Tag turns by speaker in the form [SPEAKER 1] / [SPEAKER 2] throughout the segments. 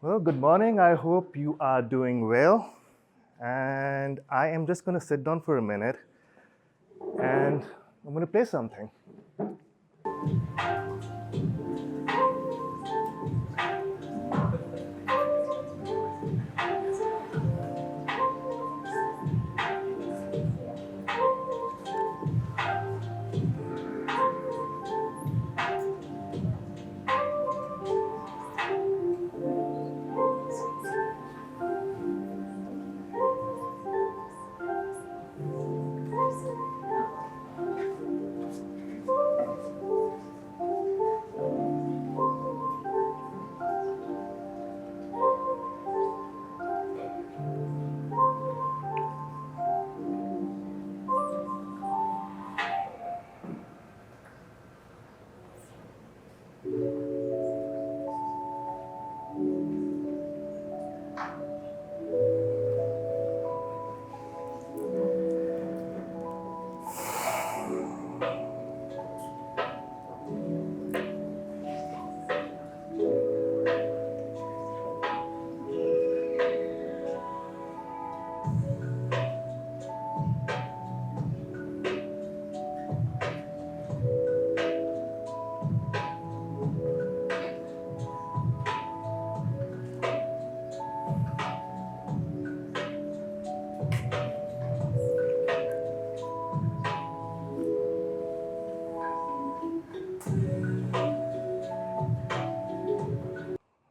[SPEAKER 1] Well, good morning. I hope you are doing well. And I am just going to sit down for a minute and I'm going to play something.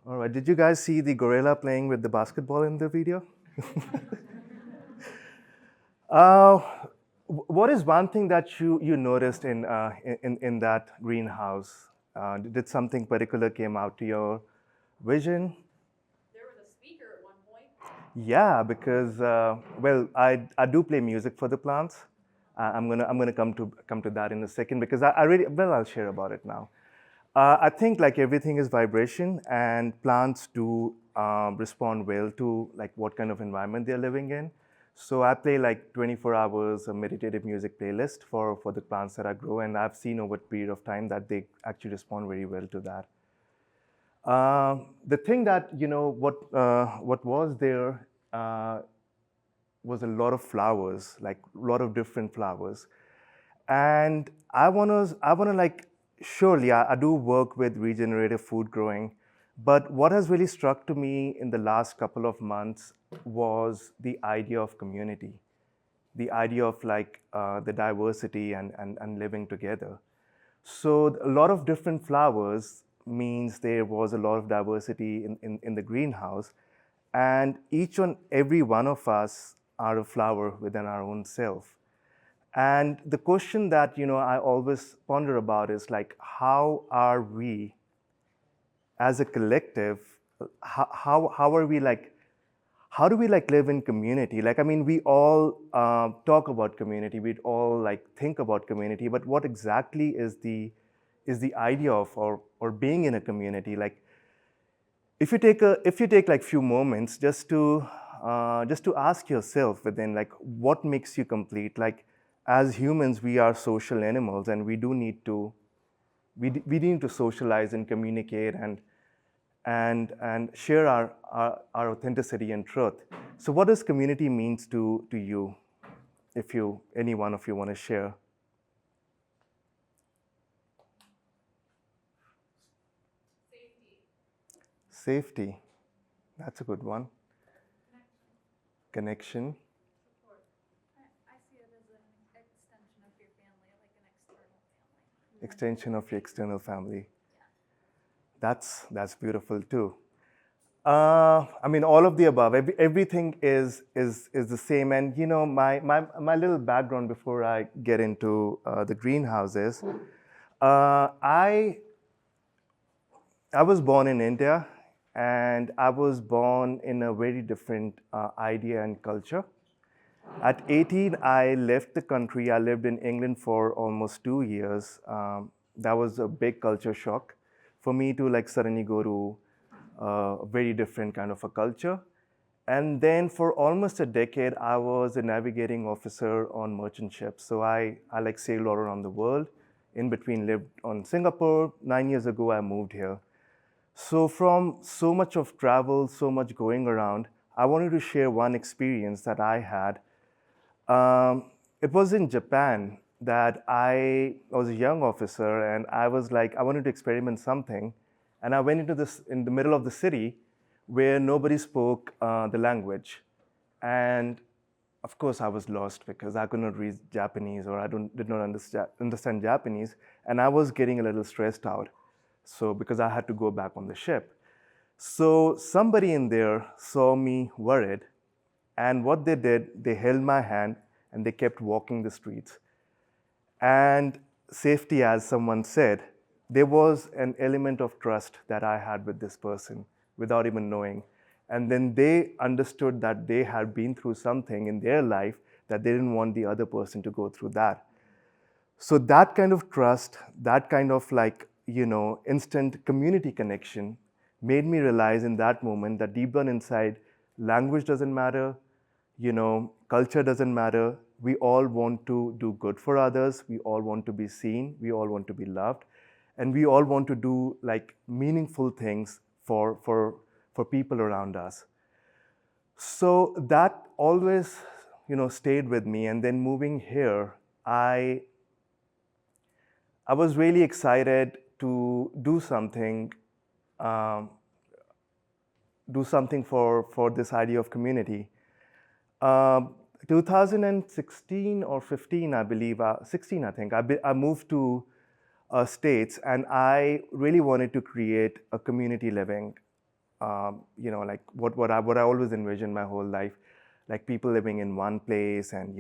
[SPEAKER 1] All right, did you guys see the gorilla playing with the basketball in the video? Uh, what is one thing that you noticed in that greenhouse? Did something particular came out to your vision?
[SPEAKER 2] There was a speaker at one point.
[SPEAKER 1] Yeah, because well, I do play music for the plants. I'm gonna come to that in a second because I really well I'll share about it now. I think like everything is vibration, and plants do respond well to like what kind of environment they're living in. So I play like 24 hours a meditative music playlist for the plants that I grow, and I've seen over a period of time that they actually respond very well to that. The thing that what was there was a lot of flowers, like a lot of different flowers, and I wanna like surely I do work with regenerative food growing, but what has really struck to me in the last couple of months was the idea of community, the idea of like the diversity and living together. So a lot of different flowers means there was a lot of diversity in the greenhouse. And each and every one of us are a flower within our own self. And the question that I always ponder about is like, how are we as a collective, how are we like, how do we like live in community? Like, I mean, we all talk about community, we all like think about community, but what exactly is the idea of or being in a community? Like, if you take like few moments just to ask yourself within like what makes you complete. Like, as humans, we are social animals, and we do need to we need to socialize and communicate and share our authenticity and truth. So what does community means to you, if you any one of you want to share?
[SPEAKER 2] Safety.
[SPEAKER 1] Safety, that's a good one. Connection.
[SPEAKER 2] Support. I see it as an extension of your family, like an external family.
[SPEAKER 1] Extension of your external family.
[SPEAKER 2] Yeah.
[SPEAKER 1] That's beautiful too. I mean, all of the above. Everything is the same. And my little background before I get into the greenhouses. I was born in India, and I was born in a very different idea and culture. At 18, I left the country. I lived in England for almost 2 years. That was a big culture shock for me to like suddenly go to a very different kind of a culture. And then for almost a decade, I was a navigating officer on merchant ships. So I like sailed all around the world. In between, lived on Singapore. 9 years ago, I moved here. So, from so much of travel, so much going around, I wanted to share one experience that I had. It was in Japan that I was a young officer and I was like, I wanted to experiment something. And I went into this in the middle of the city where nobody spoke the language. And of course, I was lost because I could not read Japanese or did not understand Japanese. And I was getting a little stressed out. So, because I had to go back on the ship. So, somebody in there saw me worried, and what they did, they held my hand and they kept walking the streets. And safety, as someone said, there was an element of trust that I had with this person without even knowing. And then they understood that they had been through something in their life that they didn't want the other person to go through that. So that kind of trust, that kind of like, instant community connection made me realize in that moment that deep down inside, language doesn't matter, culture doesn't matter. We all want to do good for others. We all want to be seen. We all want to be loved. And we all want to do like meaningful things for people around us. So that always, stayed with me. And then moving here, I was really excited to um, do something for this idea of community. 2016 or 15, I believe, 16, I think, I moved to States and I really wanted to create a community living, like what I always envisioned my whole life, like people living in one place and,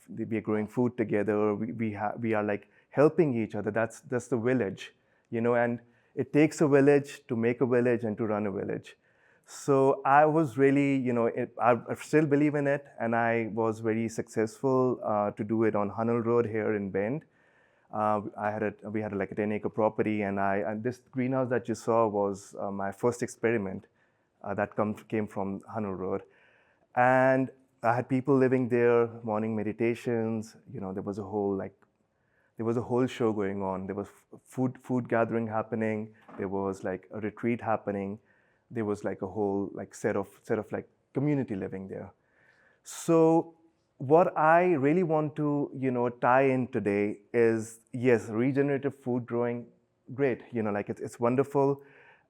[SPEAKER 1] we are growing food together. We are like helping each other. That's the village, and it takes a village to make a village and to run a village. So I was really, I still believe in it, and I was very successful to do it on Hunnell Road here in Bend. We had like a 10-acre property, and this greenhouse that you saw was my first experiment came from Hunnell Road. And I had people living there, morning meditations. There was a whole show going on. There was food gathering happening. There was like a retreat happening. There was like a whole like set of like community living there. So what I really want to tie in today is, yes, regenerative food growing, great. Like it's wonderful,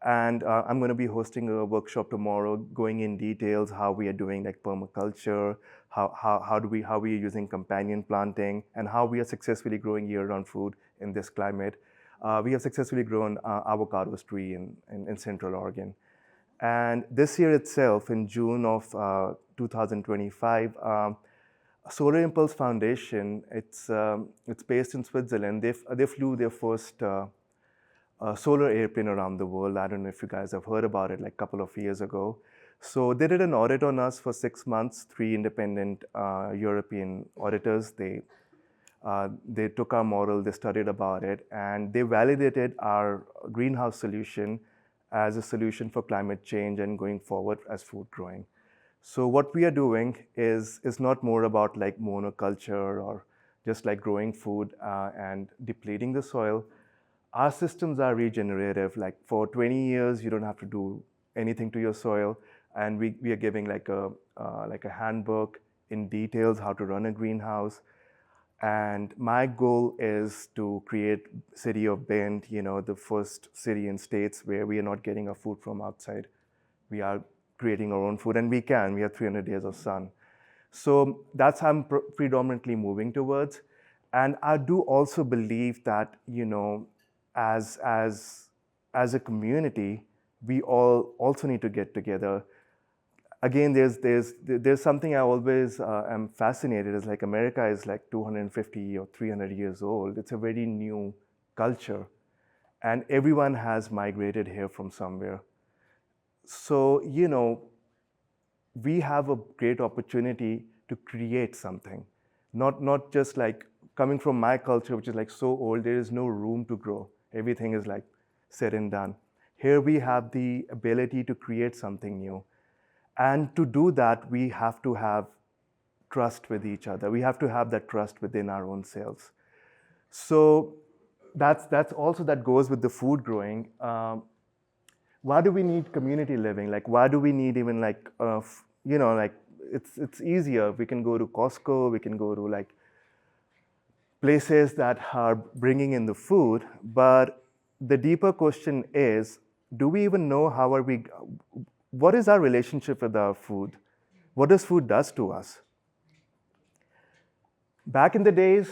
[SPEAKER 1] and I'm going to be hosting a workshop tomorrow, going in details how we are doing like permaculture, how we are using companion planting, and how we are successfully growing year-round food in this climate. We have successfully grown avocados tree in Central Oregon. And this year itself, in June of 2025, Solar Impulse Foundation, it's based in Switzerland. They flew their first solar airplane around the world. I don't know if you guys have heard about it, like a couple of years ago. So they did an audit on us for 6 months. 3 independent European auditors. They took our model, they studied about it, and they validated our greenhouse solution as a solution for climate change and going forward as food growing. So what we are doing is not more about like monoculture or just like growing food and depleting the soil. Our systems are regenerative. Like for 20 years, you don't have to do anything to your soil, and we are giving like a handbook in details how to run a greenhouse. And my goal is to create city of Bend, the first city in states where we are not getting our food from outside. We are creating our own food, and we can. We have 300 days of sun. So that's how I'm predominantly moving towards. And I do also believe that, as a community, we all also need to get together. Again, there's something I always am fascinated is like America is like 250 or 300 years old. It's a very new culture, and everyone has migrated here from somewhere. So we have a great opportunity to create something, not just like coming from my culture, which is like so old. There is no room to grow. Everything is like said and done. Here we have the ability to create something new. And to do that, we have to have trust with each other. We have to have that trust within our own selves. So that's also that goes with the food growing. why do we need community living? Like, why do we need even like, like it's easier. We can go to Costco, we can go to like places that are bringing in the food, but the deeper question is, do we even know how are we, what is our relationship with our food? What does food does to us? Back in the days,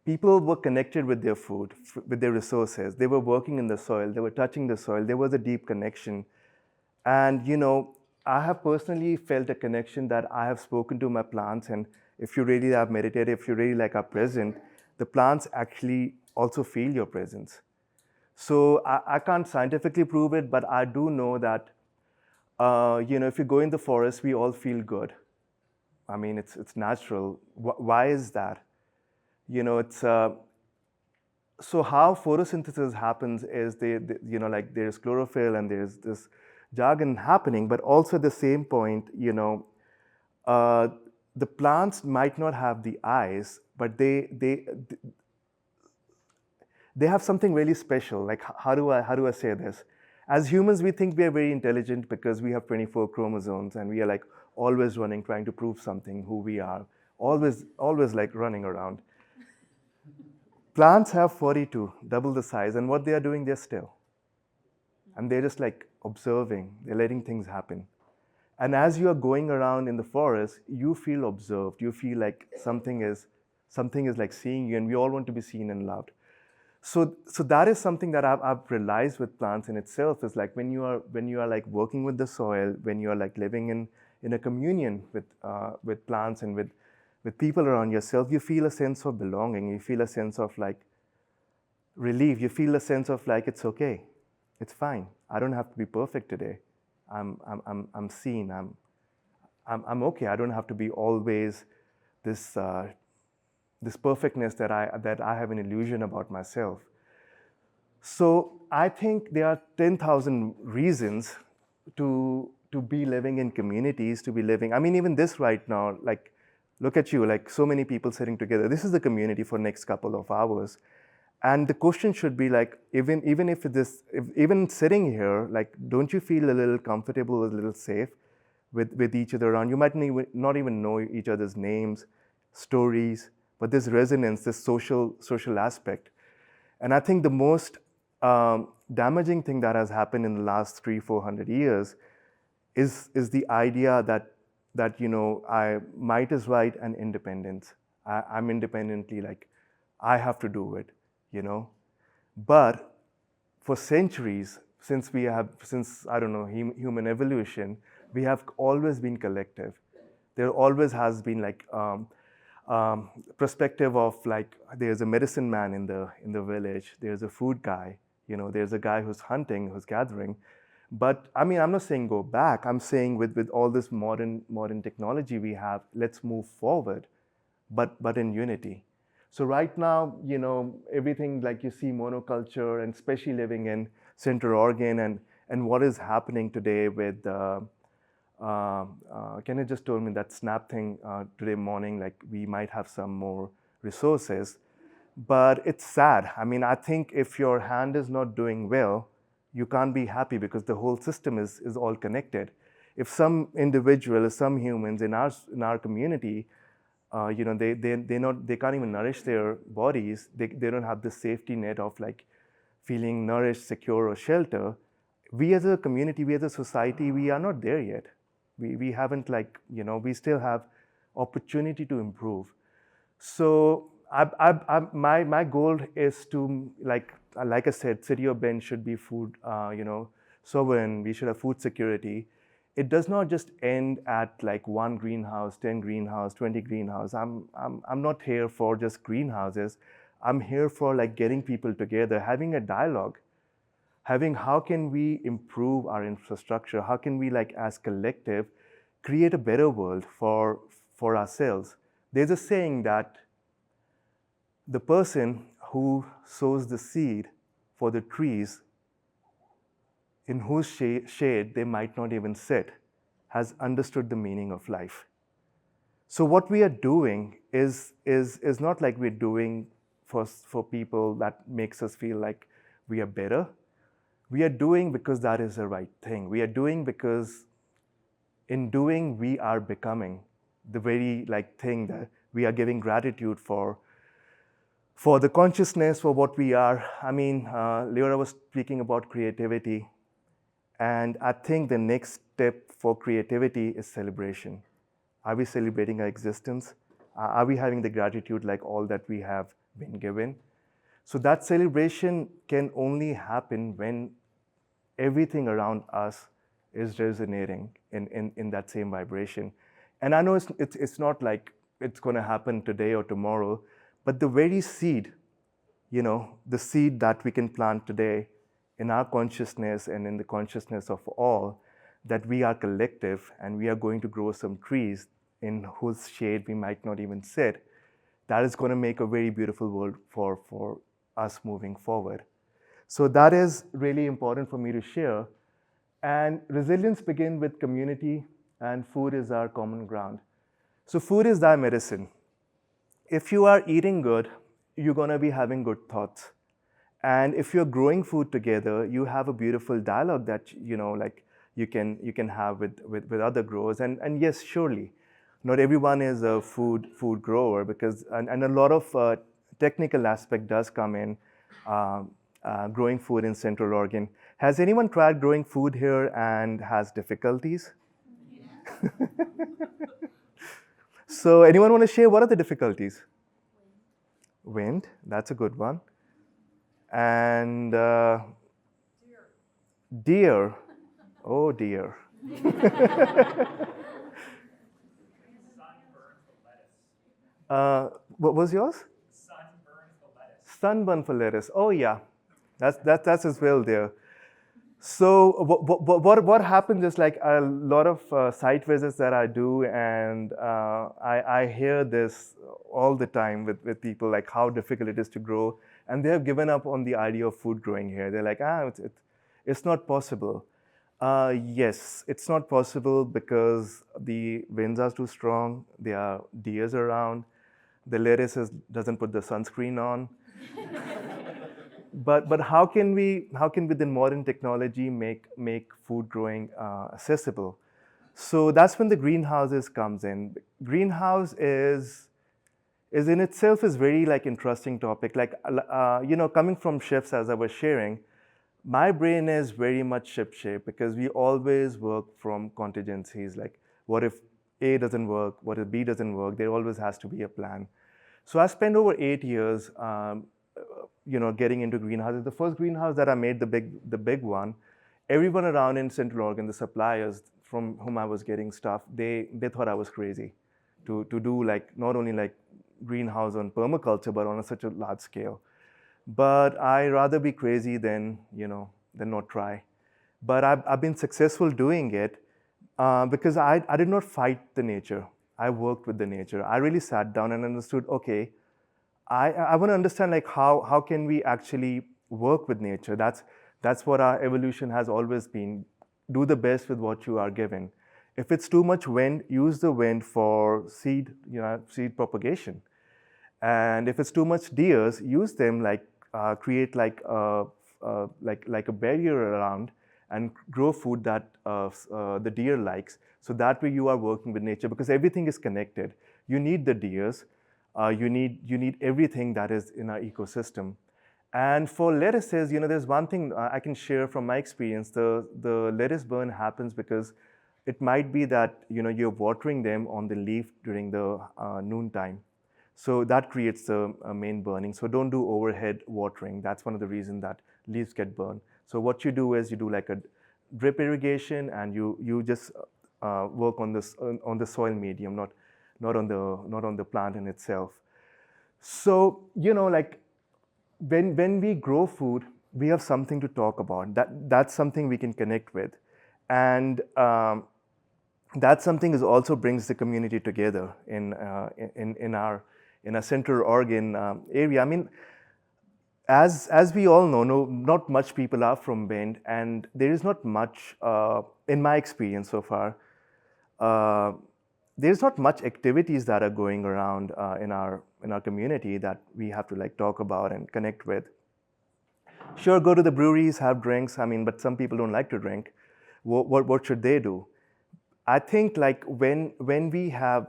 [SPEAKER 1] people were connected with their food, with their resources. They were working in the soil, they were touching the soil, there was a deep connection. And I have personally felt a connection that I have spoken to my plants, and if you really have meditated, if you really like are present, the plants actually also feel your presence. So I can't scientifically prove it, but I do know that if you go in the forest, we all feel good. I mean, it's natural. Why is that? It's so how photosynthesis happens is like there's chlorophyll and there's this jargon happening, but also at the same point, uh, the plants might not have the eyes, but they have something really special. Like, how do I say this? As humans, we think we are very intelligent because we have 24 chromosomes and we are like always running, trying to prove something, who we are, always like running around. Plants have 42, double the size, and what they are doing, they're still. And they're just like observing, they're letting things happen. And as you are going around in the forest, you feel observed. You feel like something is like seeing you, and we all want to be seen and loved. So that is something that I've realized with plants in itself, is like when you are like working with the soil, when you are like living in a communion with plants and with people around yourself, you feel a sense of belonging. You feel a sense of like relief. You feel a sense of like, it's okay, it's fine. I don't have to be perfect today. I'm seen. I'm okay. I don't have to be always this this perfectness that I have an illusion about myself. So I think there are 10,000 reasons to be living in communities, to be living. I mean, even this right now, like, look at you, like so many people sitting together. This is the community for next couple of hours. And the question should be like, even sitting here, like, don't you feel a little comfortable, a little safe with each other around? You might not even know each other's names, stories, but this resonance, this social aspect. And I think the most damaging thing that has happened in the last 300-400 years is the idea that I might is right and independence. I'm independently, like, I have to do it, But for centuries, since I don't know, human evolution, we have always been collective. There always has been like perspective of like, there's a medicine man in the village, there's a food guy, there's a guy who's hunting, who's gathering. But I mean, I'm not saying go back. I'm saying with all this modern technology we have, let's move forward, but in unity. So right now, everything like you see monoculture, and especially living in Central Oregon, and what is happening today with Kenneth just told me that SNAP thing today morning, like we might have some more resources, but it's sad. I mean, I think if your hand is not doing well, you can't be happy because the whole system is all connected. If some individual, some humans in our community, they can't even nourish their bodies. They don't have the safety net of like feeling nourished, secure, or shelter. We as a community, we as a society, we are not there yet. We haven't like, we still have opportunity to improve. So my goal is to like I said, City of Bend should be food, sovereign. We should have food security. It does not just end at like 1 greenhouse, 10 greenhouse, 20 greenhouse. I'm not here for just greenhouses. I'm here for like getting people together, having a dialogue, having how can we improve our infrastructure? How can we like as collective create a better world for ourselves? There's a saying that the person who sows the seed for the trees in whose shade they might not even sit has understood the meaning of life. So what we are doing is not like we're doing for people that makes us feel like we are better. We are doing because that is the right thing. We are doing because in doing we are becoming the very like thing that we are giving gratitude for the consciousness for what we are. I mean, Leora was speaking about creativity, and I think the next step for creativity is celebration. Are we celebrating our existence? Are we having the gratitude like all that we have been given? So that celebration can only happen when everything around us is resonating in that same vibration. And I know it's not like it's going to happen today or tomorrow, but the very seed, the seed that we can plant today in our consciousness and in the consciousness of all, that we are collective and we are going to grow some trees in whose shade we might not even sit, that is going to make a very beautiful world for us moving forward. So that is really important for me to share. And resilience begins with community, and food is our common ground. So food is thy medicine. If you are eating good, you're going to be having good thoughts. And if you're growing food together, you have a beautiful dialogue that like you can have with other growers. And yes, surely, not everyone is a food grower, because and a lot of technical aspect does come in growing food in Central Oregon. Has anyone tried growing food here and has difficulties? So anyone want to share what are the difficulties? Wind, that's a good one. And deer. Oh dear. What was yours? Sunburn for lettuce. Oh yeah, that's as well there. So what happens is like a lot of site visits that I do, and I hear this all the time with people, like how difficult it is to grow, and they have given up on the idea of food growing here. They're like, it's not possible. Yes, it's not possible because the winds are too strong. There are deers around. The lettuce doesn't put the sunscreen on. But how can with the modern technology make food growing accessible? So that's when the greenhouses comes in. Greenhouse is in itself is very like interesting topic. Like coming from chefs, as I was sharing, my brain is very much ship shape because we always work from contingencies. Like, what if A doesn't work? What if B doesn't work? There always has to be a plan. So I spent over 8 years, getting into greenhouses. The first greenhouse that I made, the big one, everyone around in Central Oregon, the suppliers from whom I was getting stuff, they thought I was crazy to do like not only like greenhouse on permaculture, but on such a large scale. But I rather be crazy than not try. But I've been successful doing it because I did not fight the nature. I worked with the nature. I really sat down and understood, okay, I want to understand like how can we actually work with nature. That's what our evolution has always been. Do the best with what you are given. If it's too much wind, use the wind for seed propagation. And if it's too much deers, use them like create like a barrier around and grow food that the deer likes. So that way you are working with nature because everything is connected. You need the deers. You need everything that is in our ecosystem. And for lettuces, there's one thing I can share from my experience. The lettuce burn happens because it might be that you're watering them on the leaf during the noon time. So that creates a main burning. So don't do overhead watering. That's one of the reasons that leaves get burned. So what you do is you do like a drip irrigation, and you just work on this on the soil medium, not on the plant in itself. So like when we grow food, we have something to talk about. That's something we can connect with, and that something is also brings the community together in our Central Oregon area. I mean, as we all know, no, not much people are from Bend, and there is not much, in my experience so far, uh, there's not much activities that are going around in our community that we have to like talk about and connect with. Sure, go to the breweries, have drinks. I mean, but some people don't like to drink. What should they do? I think like when we have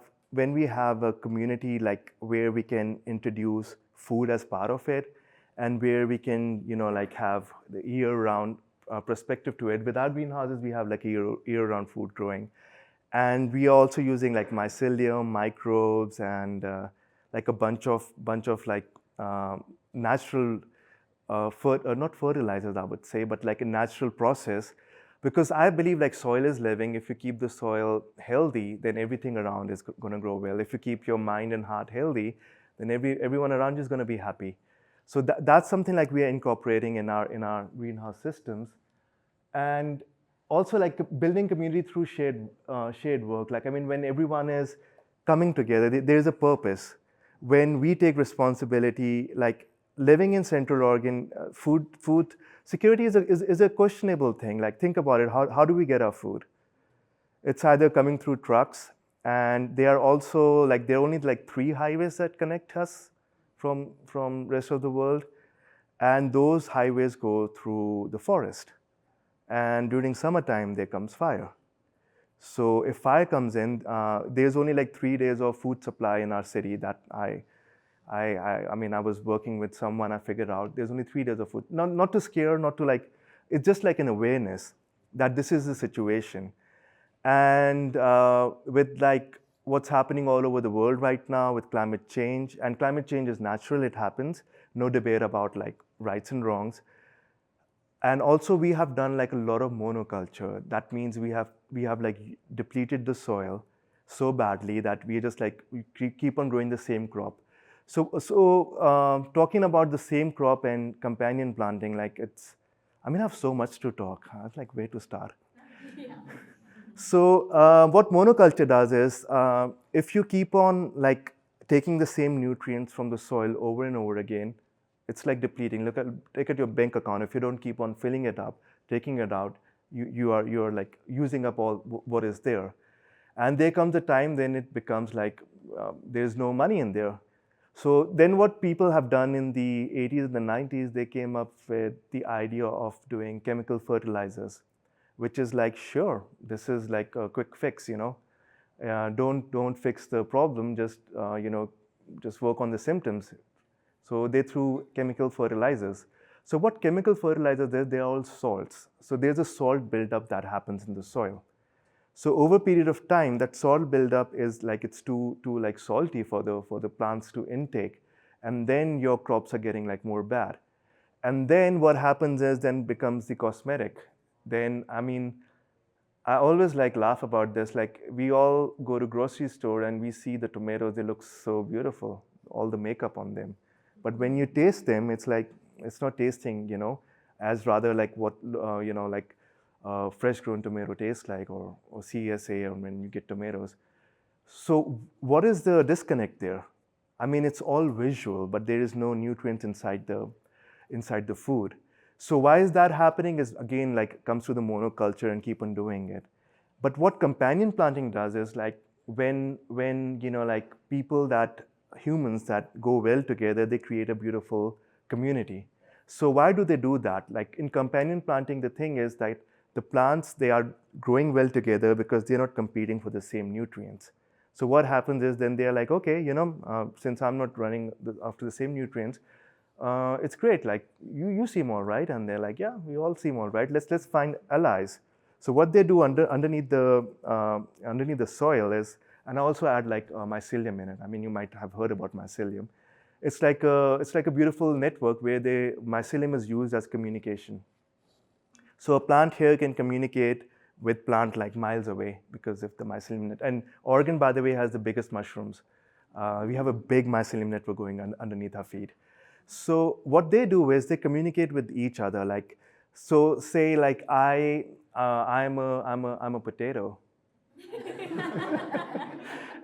[SPEAKER 1] a community like where we can introduce food as part of it, and where we can like have the year-round perspective to it. With our greenhouses, we have like a year-round food growing, and we are also using like mycelium, microbes, and like a bunch of like natural not fertilizers, I would say, but like a natural process. Because I believe like soil is living. If you keep the soil healthy, then everything around is going to grow well. If you keep your mind and heart healthy, then everyone around you is going to be happy. So that's something like we are incorporating in our greenhouse systems. And also like building community through shared work. Like, I mean, when everyone is coming together, there's a purpose. When we take responsibility, like living in Central Oregon, food security is a questionable thing. Like, think about it. How do we get our food? It's either coming through trucks, and they are also like there are only like 3 highways that connect us from rest of the world, and those highways go through the forest. And during summertime, there comes fire. So if fire comes in, there's only like 3 days of food supply in our city that I mean, I was working with someone, I figured out there's only 3 days of food. Not to scare, not to like, it's just like an awareness that this is the situation. And with like what's happening all over the world right now with climate change, and climate change is natural, it happens, no debate about like rights and wrongs. And also we have done like a lot of monoculture. That means we have like depleted the soil so badly that we just like we keep on growing the same crop. So talking about the same crop and companion planting, like it's, I mean, I have so much to talk. I was like, where to start?
[SPEAKER 2] Yeah.
[SPEAKER 1] So what monoculture does is, if you keep on like taking the same nutrients from the soil over and over again, it's like depleting. Take at your bank account. If you don't keep on filling it up, taking it out, you're like using up all what is there. And there comes a time then it becomes like there's no money in there. So then what people have done in the 80s and the 90s, they came up with the idea of doing chemical fertilizers, which is like, sure, this is like a quick fix, don't fix the problem, just work on the symptoms. So they threw chemical fertilizers. So what chemical fertilizers are? They're all salts. So there's a salt buildup that happens in the soil. So over a period of time, that salt buildup is like it's too like salty for the plants to intake, and then your crops are getting like more bad. And then what happens is then becomes the cosmetic. Then I mean, I always like laugh about this. Like we all go to grocery store and we see the tomatoes, they look so beautiful, all the makeup on them. But when you taste them, it's like it's not tasting, as rather like what like fresh grown tomato tastes like, or CSA, or when you get tomatoes. So what is the disconnect there? I mean, it's all visual, but there is no nutrients inside the food. So why is that happening is again like comes to the monoculture and keep on doing it. But what companion planting does is like when like people that humans that go well together, they create a beautiful community. So why do they do that? Like in companion planting, the thing is that the plants, they are growing well together because they're not competing for the same nutrients. So what happens is then they're like, okay, since I'm not running after the same nutrients, it's great. Like you seem all right, and they're like, yeah, we all seem all right. Let's find allies. So what they do underneath the soil is, and I also add like mycelium in it. I mean, you might have heard about mycelium. It's like a beautiful network where mycelium is used as communication. So a plant here can communicate with plant like miles away because of the mycelium net. And Oregon, by the way, has the biggest mushrooms. We have a big mycelium network going underneath our feet. So what they do is they communicate with each other. Like, so say like I'm a potato,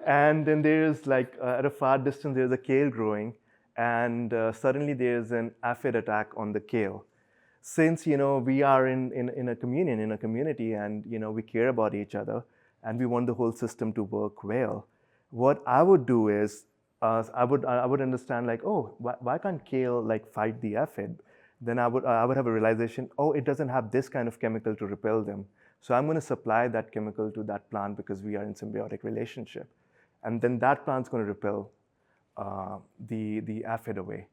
[SPEAKER 1] and then there's like at a far distance there's a kale growing, and suddenly there's an aphid attack on the kale. Since we are in a communion, in a community, and we care about each other, and we want the whole system to work well, what I would do is I would understand like, oh, why can't kale like fight the aphid? then I would have a realization, oh, it doesn't have this kind of chemical to repel them. So I'm going to supply that chemical to that plant because we are in symbiotic relationship. And then that plant's going to repel the aphid away.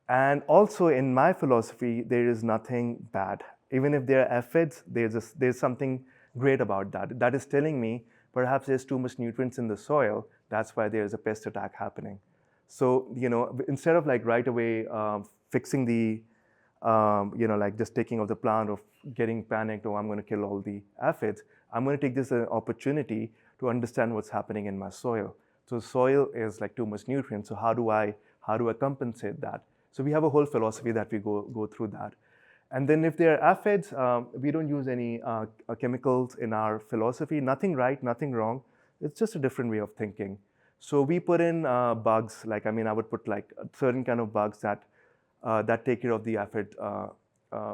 [SPEAKER 1] And also in my philosophy, there is nothing bad. Even if there are aphids, there's something great about that. That is telling me perhaps there's too much nutrients in the soil. That's why there's a pest attack happening. So, instead of like right away fixing the, like just taking off the plant or getting panicked, oh, I'm going to kill all the aphids, I'm going to take this as an opportunity to understand what's happening in my soil. So soil is like too much nutrients. So how do I compensate that? So we have a whole philosophy that we go through that. And then if there are aphids, we don't use any chemicals in our philosophy. Nothing right, nothing wrong. It's just a different way of thinking. So we put in bugs, I would put like a certain kind of bugs that take care of the aphid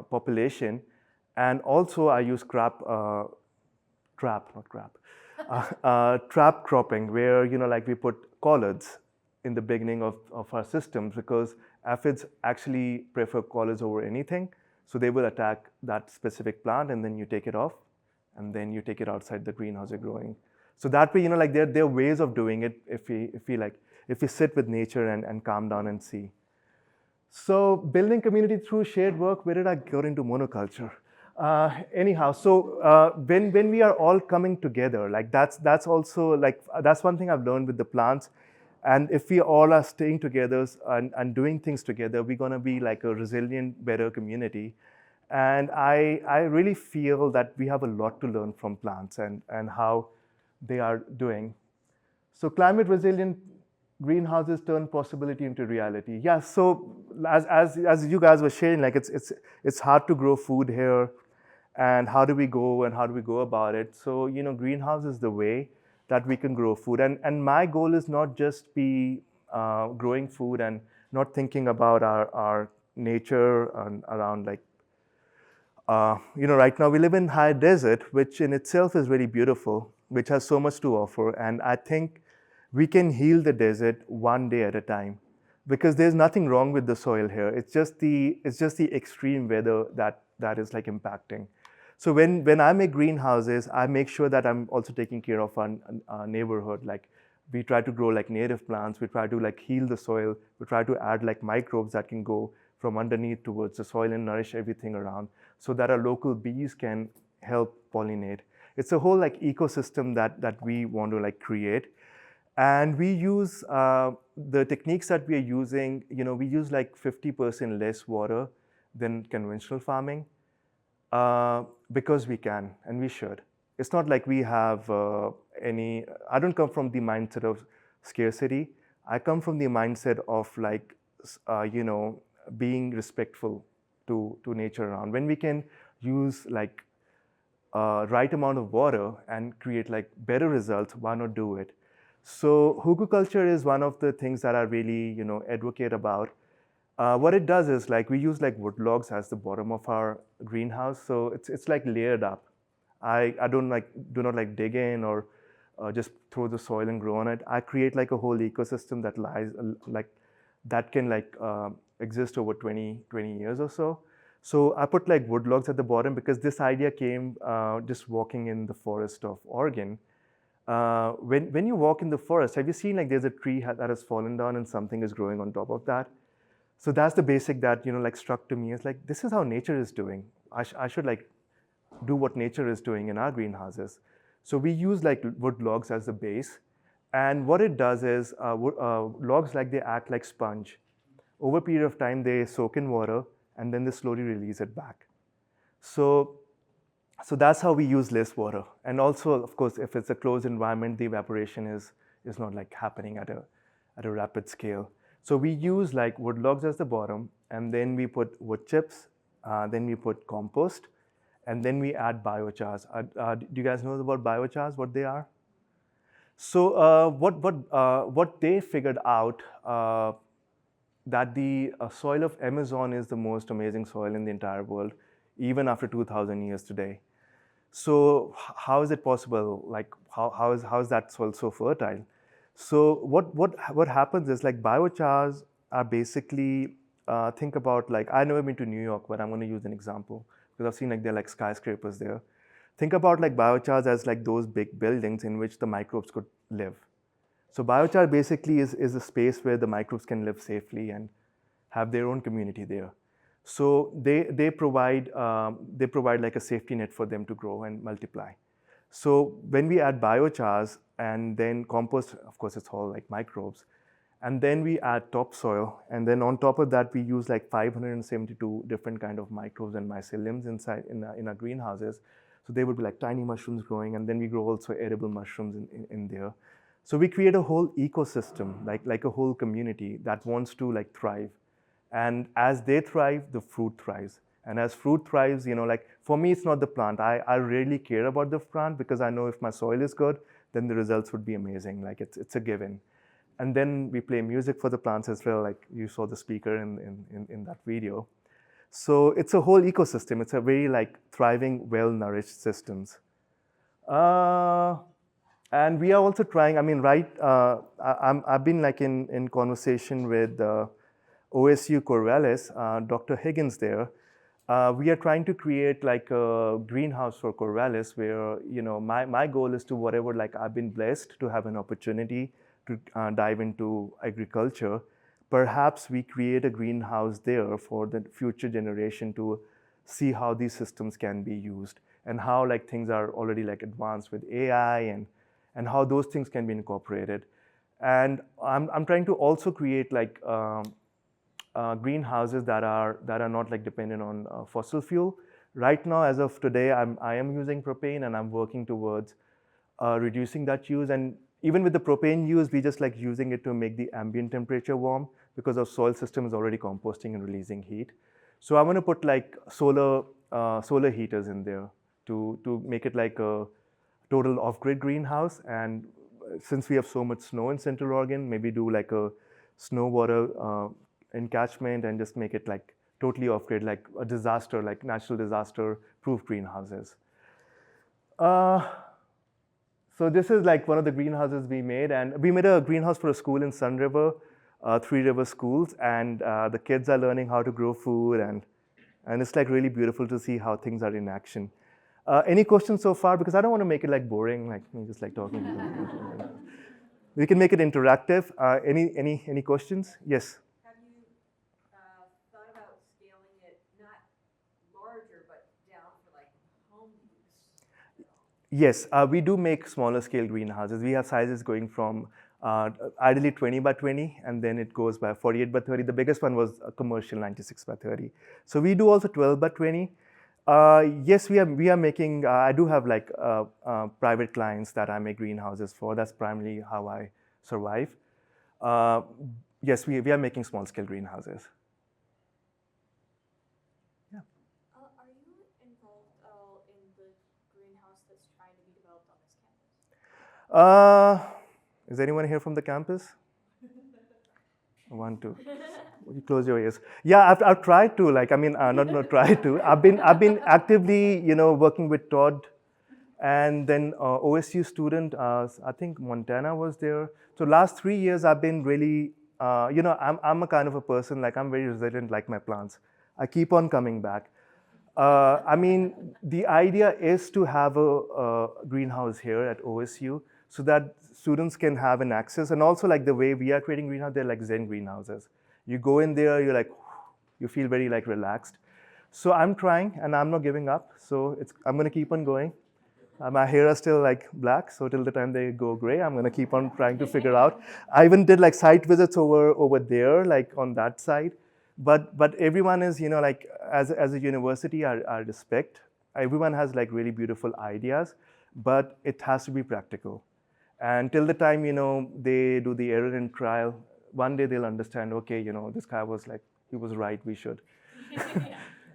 [SPEAKER 1] population. And also I use trap cropping, where, like we put collards in the beginning of our systems, because aphids actually prefer collards over anything. So they will attack that specific plant, and then you take it off, and then you take it outside the greenhouse you're growing. So that way, like there are ways of doing it if we sit with nature and calm down and see. So building community through shared work, where did I go into monoculture? Anyhow, so when we are all coming together, like that's also like that's one thing I've learned with the plants. And if we all are staying together and doing things together, we're gonna be like a resilient, better community. And I really feel that we have a lot to learn from plants and how they are doing. So climate resilient greenhouses turn possibility into reality. Yeah. So as you guys were sharing, like it's hard to grow food here, and how do we go about it? So greenhouse is the way that we can grow food. And my goal is not just be growing food and not thinking about our nature and around like right now we live in high desert, which in itself is really beautiful, which has so much to offer. And I think we can heal the desert one day at a time, because there's nothing wrong with the soil here. It's just the extreme weather that is like impacting. So when I make greenhouses, I make sure that I'm also taking care of our neighborhood. Like we try to grow like native plants. We try to like heal the soil. We try to add like microbes that can go from underneath towards the soil and nourish everything around, so that our local bees can help pollinate. It's a whole like ecosystem that we want to like create. And we use the techniques that we are using, we use like 50% less water than conventional farming, because we can and we should. It's not like we have I don't come from the mindset of scarcity. I come from the mindset of like, being respectful to nature around. When we can use like right amount of water and create like better results, why not do it? So hugelkultur is one of the things that I really, advocate about. What it does is like we use like wood logs as the bottom of our greenhouse, so it's like layered up. I do not like dig in or just throw the soil and grow on it. I create like a whole ecosystem that lies like that can like exist over 20 years or so. So I put like wood logs at the bottom because this idea came just walking in the forest of Oregon. When you walk in the forest, have you seen like there's a tree that has fallen down and something is growing on top of that? So that's the basic that like struck to me. It's like this is how nature is doing. I should like do what nature is doing in our greenhouses. So we use like wood logs as the base, and what it does is logs like they act like sponge. Over a period of time, they soak in water and then they slowly release it back. So that's how we use less water. And also, of course, if it's a closed environment, the evaporation is not like happening at a rapid scale. So we use like wood logs as the bottom, and then we put wood chips, then we put compost, and then we add biochars. Do you guys know about biochars, what they are? So what they figured out, that the soil of Amazon is the most amazing soil in the entire world, even after 2,000 years today. So how is it possible? Like how is that soil so fertile? So what happens is like biochars are basically think about like, I've never been to New York, but I'm going to use an example because I've seen like there are like skyscrapers there. Think about like biochars as like those big buildings in which the microbes could live. So biochar basically is a space where the microbes can live safely and have their own community there. So they provide like a safety net for them to grow and multiply. So when we add biochars and then compost, of course, it's all like microbes, and then we add topsoil, and then on top of that we use like 572 different kind of microbes and myceliums inside in our greenhouses. So they would be like tiny mushrooms growing, and then we grow also edible mushrooms in there. So we create a whole ecosystem, like a whole community that wants to like thrive. And as they thrive, the fruit thrives. And as fruit thrives, like for me, it's not the plant. I really care about the plant because I know if my soil is good, then the results would be amazing. Like it's a given. And then we play music for the plants as well, like you saw the speaker in that video. So it's a whole ecosystem. It's a very like thriving, well-nourished systems. Uh, and we are also trying, I mean, right, I've been like in conversation with OSU Corvallis, Dr. Higgins there. We are trying to create like a greenhouse for Corvallis where, my goal is to whatever, like I've been blessed to have an opportunity to dive into agriculture. Perhaps we create a greenhouse there for the future generation to see how these systems can be used and how like things are already like advanced with AI and how those things can be incorporated. And I'm trying to also create like greenhouses that are not like dependent on fossil fuel. Right now, as of today, I am using propane, and I'm working towards reducing that use. And even with the propane use, we just like using it to make the ambient temperature warm because our soil system is already composting and releasing heat. So I want to put like solar heaters in there to make it like a total off-grid greenhouse. And since we have so much snow in Central Oregon, maybe do like a snow water encatchment and just make it like totally off-grid, like a disaster, like natural disaster-proof greenhouses. So this is like one of the greenhouses we made, and we made a greenhouse for a school in Sun River, Three River Schools, and the kids are learning how to grow food, and it's like really beautiful to see how things are in action. Any questions so far? Because I don't want to make it like boring, like me just like talking. We can make it interactive. Any questions? Yes.
[SPEAKER 3] Have you thought about scaling it not larger but down for like home use?
[SPEAKER 1] Yes, we do make smaller scale greenhouses. We have sizes going from ideally 20 by 20, and then it goes by 48 by 30. The biggest one was a commercial 96 by 30. So we do also 12 by 20. Yes, we are making, I do have like private clients that I make greenhouses for. That's primarily how I survive. Yes, we are making small scale greenhouses. Yeah.
[SPEAKER 2] Are you involved at all in the greenhouse that's trying to be developed on this campus?
[SPEAKER 1] Is anyone here from the campus? One, two. You close your ears. Yeah, I've tried to, like, I mean, not tried to. I've been actively, working with Todd, and then OSU student. I think Montana was there. So last 3 years, I've been really, I'm a kind of a person, like I'm very resilient, like my plants. I keep on coming back. I mean, the idea is to have a greenhouse here at OSU so that students can have an access, and also like the way we are creating greenhouse, they're like Zen greenhouses. You go in there, you're like, you feel very like relaxed. So I'm trying, and I'm not giving up. So I'm gonna keep on going. My hair is still like black, so till the time they go gray, I'm gonna keep on trying to figure out. I even did like site visits over there, like on that side. But everyone is, like as a university, I respect. Everyone has like really beautiful ideas, but it has to be practical. And till the time, they do the error and trial, one day they'll understand, okay, this guy was like, he was right, we should.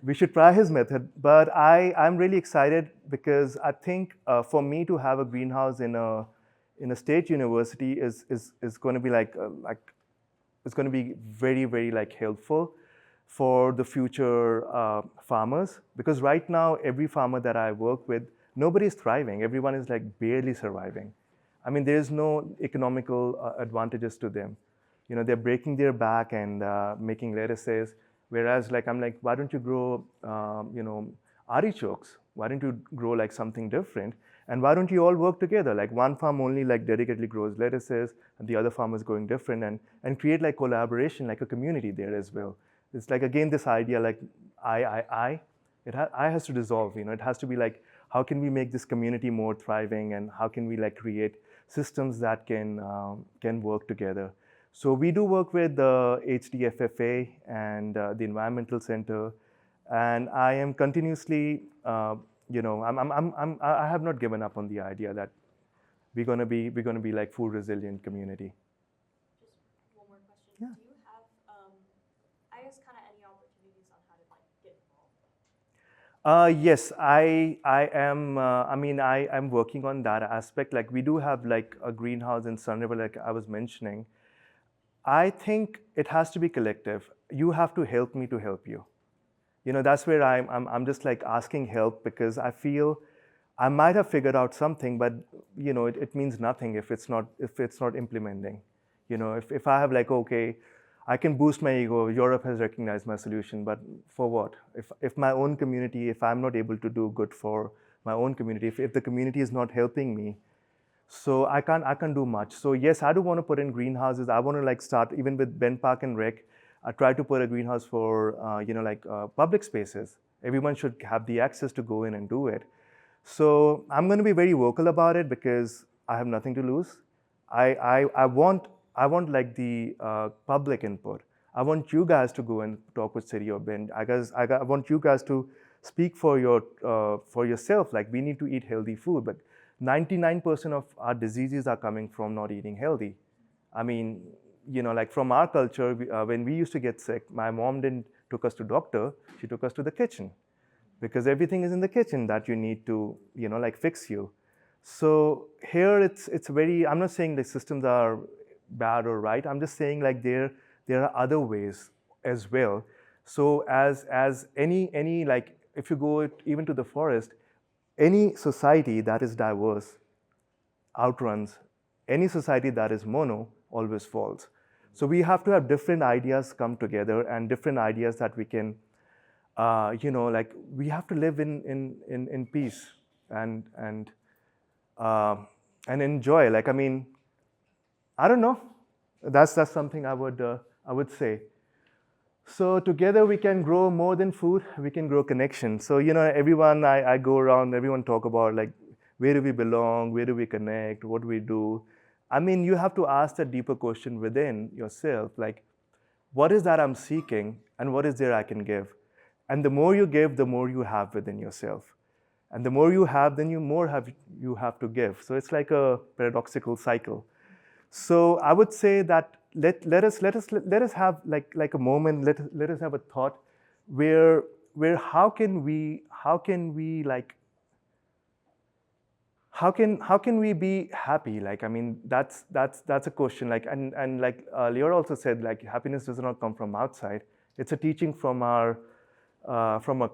[SPEAKER 1] We should try his method. But I'm really excited because I think for me to have a greenhouse in a state university is going to be like it's going to be very, very like helpful for the future farmers. Because right now, every farmer that I work with, nobody is thriving. Everyone is like barely surviving. I mean, there is no economical advantages to them. they're breaking their back and making lettuces. Whereas like I'm like, why don't you grow artichokes? Why don't you grow like something different? And why don't you all work together? Like one farm only like dedicatedly grows lettuces, and the other farm is growing different, and create like collaboration, like a community there as well. It's like again this idea like I. I has to dissolve. It has to be like, how can we make this community more thriving, and how can we like create systems that can work together. So we do work with the HDFFA and the Environmental Center, and I am continuously, I have not given up on the idea that we're gonna be like food resilient community.
[SPEAKER 2] Just one more question.
[SPEAKER 1] Yeah.
[SPEAKER 2] Do you have, I guess, kind of any opportunities on how to like get involved?
[SPEAKER 1] Yes, I am. I'm working on that aspect. Like we do have like a greenhouse in Sun River, like I was mentioning. I think it has to be collective. You have to help me to help you. That's where I'm just like asking help, because I feel I might have figured out something, but it means nothing if it's not implementing. If I have like, okay, I can boost my ego, Europe has recognized my solution, but for what? If my own community, if I'm not able to do good for my own community, if the community is not helping me, so I can't do much. So yes, I do want to put in greenhouses. I want to like start even with Ben Park and Rec. I try to put a greenhouse for public spaces. Everyone should have the access to go in and do it. So I'm going to be very vocal about it because I have nothing to lose. I want like the public input. I want you guys to go and talk with City or Ben. I want you guys to speak for yourself. Like we need to eat healthy food, but 99% of our diseases are coming from not eating healthy. I mean, like from our culture, when we used to get sick, my mom didn't took us to doctor. She took us to the kitchen, because everything is in the kitchen that you need to, like fix you. So here it's very. I'm not saying the systems are bad or right. I'm just saying like there are other ways as well. So as any like if you go even to the forest, any society that is diverse outruns any society that is mono always falls. So we have to have different ideas come together, and different ideas that we can, like we have to live in peace and uh, and enjoy. Like I mean, I don't know. That's something I would say. So together we can grow more than food. We can grow connection. So everyone I go around, everyone talk about like where do we belong, where do we connect, what do we do. I mean, you have to ask that deeper question within yourself, like what is that I'm seeking, and what is there I can give. And the more you give, the more you have within yourself. And the more you have, then you have to give. So it's like a paradoxical cycle. So I would say that let us have like a moment. Let us have a thought where how can we be happy? Like I mean that's a question. Like and like Leora also said, like happiness does not come from outside. It's a teaching from our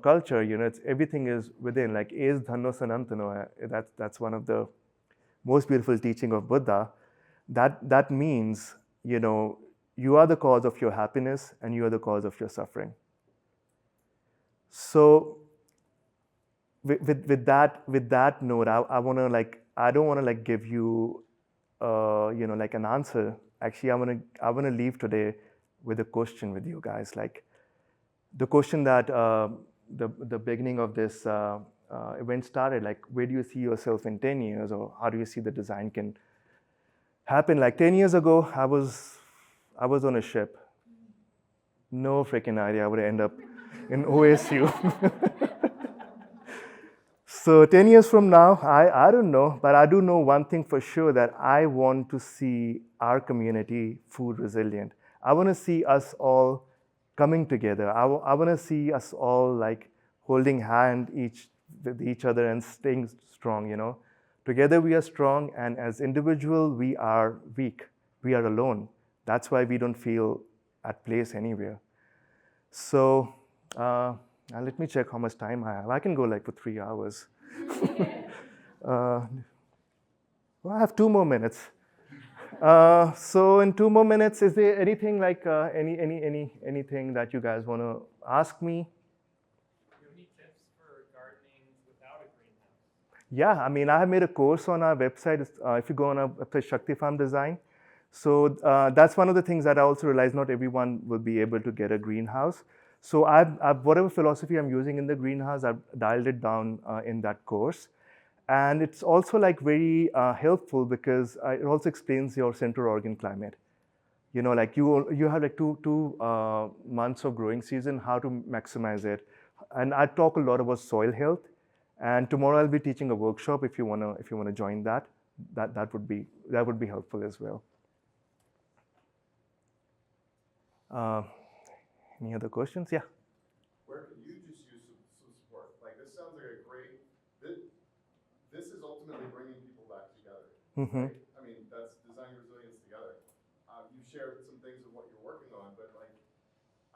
[SPEAKER 1] culture. It's everything is within. Like is dhanno sanantano. That's one of the most beautiful teaching of Buddha. That means you are the cause of your happiness and you are the cause of your suffering. So with that note, I want to like I don't want to like give you like an answer. Actually, I want to leave today with a question with you guys. Like the question that the beginning of this event started. Like where do you see yourself in 10 years, or how do you see the design can happen? Like 10 years ago, I was on a ship. No freaking idea I would end up in OSU. So 10 years from now, I don't know, but I do know one thing for sure, that I want to see our community food resilient. I want to see us all coming together. I want to see us all like holding hand with each other and staying strong. Together we are strong, and as individual we are weak. We are alone. That's why we don't feel at place anywhere. So let me check how much time I have. I can go like for 3 hours. Well, I have 2 more minutes. So in 2 more minutes, is there anything like anything that you guys want to ask me?
[SPEAKER 4] Do you have any tips for gardening without a greenhouse?
[SPEAKER 1] Yeah, I mean, I have made a course on our website. If you go on our website, Shakti Farm Design. So that's one of the things that I also realize not everyone will be able to get a greenhouse. So whatever philosophy I'm using in the greenhouse, I've dialed it down in that course. And it's also like very helpful because it also explains your central Oregon climate. You know, like you have like two months of growing season, how to maximize it. And I talk a lot about soil health. And tomorrow I'll be teaching a workshop. If you wanna join that, that would be helpful as well. Uh, any other questions? Yeah.
[SPEAKER 5] Where could you just use some support? Like this sounds like a great. This is ultimately bringing people back together.
[SPEAKER 1] Mm-hmm.
[SPEAKER 5] Right? I mean, that's designing resilience together. You've shared some things of what you're working on, but like,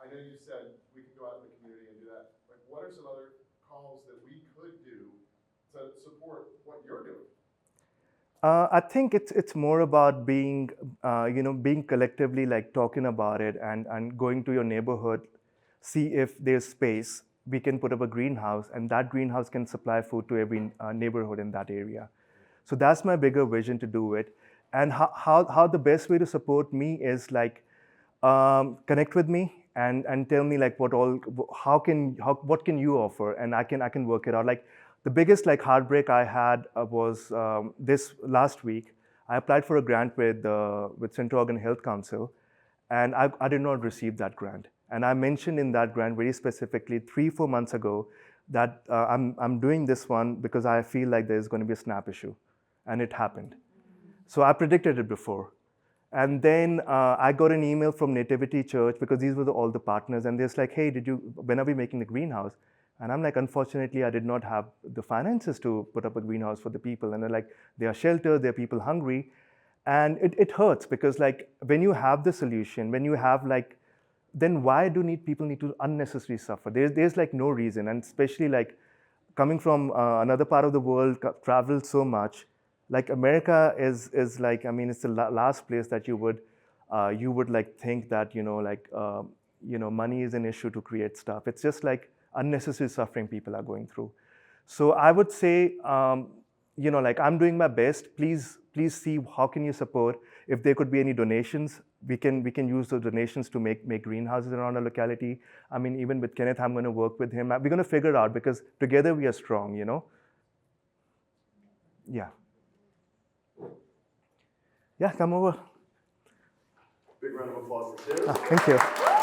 [SPEAKER 5] I know you said we could go out in the community and do that. Like, what are some other calls that we could do to support what you're doing?
[SPEAKER 1] I think it's more about being being collectively like talking about it and going to your neighborhood, see if there's space. We can put up a greenhouse, and that greenhouse can supply food to every neighborhood in that area. So that's my bigger vision to do it. And how the best way to support me is like connect with me and tell me like what can you offer, and I can work it out. Like the biggest like heartbreak I had was this last week. I applied for a grant with Central Oregon Health Council, and I did not receive that grant. And I mentioned in that grant very specifically 3-4 months ago that I'm doing this one because I feel like there's going to be a SNAP issue, and it happened. So I predicted it before. And then I got an email from Nativity Church because these were all the partners, and they're like, "Hey, when are we making the greenhouse?" And I'm like, "Unfortunately, I did not have the finances to put up a greenhouse for the people." And they're like, "They are sheltered, they're people hungry," and it hurts because like when you have the solution, when you have like, then why do people need to unnecessarily suffer? There's like no reason, and especially like coming from another part of the world, traveled so much. Like America is like, I mean, it's the last place that you would like think that money is an issue to create stuff. It's just like unnecessary suffering people are going through. So I would say, like I'm doing my best. Please see how can you support. If there could be any donations, we can use those donations to make greenhouses around our locality. I mean, even with Kenneth, I'm going to work with him. We're going to figure it out because together we are strong. Yeah. Yeah, come over.
[SPEAKER 5] Big round of applause for Shiv.
[SPEAKER 1] Thank you.